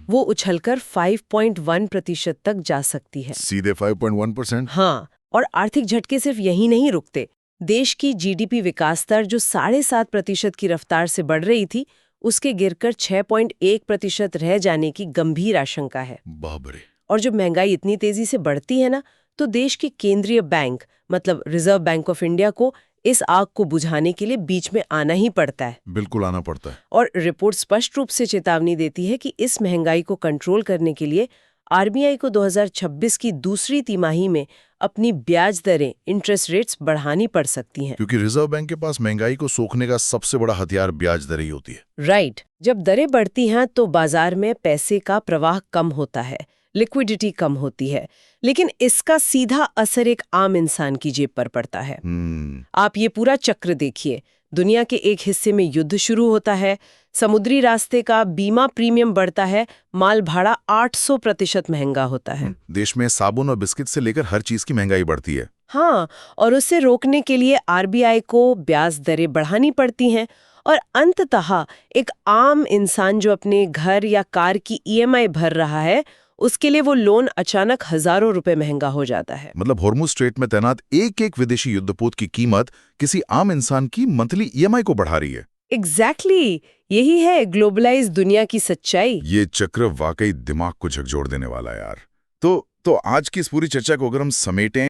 वो उछलकर 5.1% तक जा सकती है। सीधे 5.1%? हाँ, और आर्थिक झटके सिर्फ यही नहीं रुकते। देश की जीडीपी विकास दर जो 7.5% की रफ्तार से बढ़ रही थी, उसके गिरकर 6.1% रह जाने की गंभीर आशंका है। बाप रे। और जब महंगाई इतनी तेजी से बढ़ती है ना, तो देश के केंद्रीय बैंक मतलब रिजर्व बैंक ऑफ इंडिया को इस आग को बुझाने के लिए बीच में आना ही पड़ता है। बिल्कुल आना पड़ता है। और रिपोर्ट स्पष्ट रूप से चेतावनी देती है कि इस महंगाई को कंट्रोल करने के लिए आरबीआई को 2026 की दूसरी तिमाही में अपनी ब्याज दरें, इंटरेस्ट रेट्स बढ़ानी पड़ सकती हैं। क्योंकि रिजर्व बैंक के पास महंगाई को सोखने का सबसे बड़ा हथियार ब्याज दरें ही होती है। राइट। जब दरें बढ़ती हैं तो बाजार में पैसे का प्रवाह कम होता है, लिक्विडिटी कम होती है, लेकिन इसका सीधा असर एक आम इंसान की जेब पर पड़ता है। आप ये पूरा चक्र देखिए। दुनिया के एक हिस्से में युद्ध शुरू होता है, समुद्री रास्ते का बीमा प्रीमियम बढ़ता है, माल भाड़ा 800% महंगा होता है। देश में साबुन और बिस्किट से लेकर हर चीज की महंगाई बढ़ती है। हाँ, और उसे रोकने के लिए आरबीआई को ब्याज दरें बढ़ानी पड़ती हैं और अंततः एक आम इंसान जो अपने घर या कार की ईएमआई भर रहा है, उसके लिए वो लोन अचानक हजारों रुपए महंगा हो जाता है। मतलब हॉर्मुज़ स्ट्रेट में तैनात एक विदेशी युद्धपोत की कीमत किसी आम इंसान की मंथली ईएमआई को बढ़ा रही है। एग्जैक्टली यही है ग्लोबलाइज दुनिया की सच्चाई। ये चक्र वाकई दिमाग को झकझोर देने वाला है यार। तो आज की इस पूरी चर्चा को अगर हम समेटें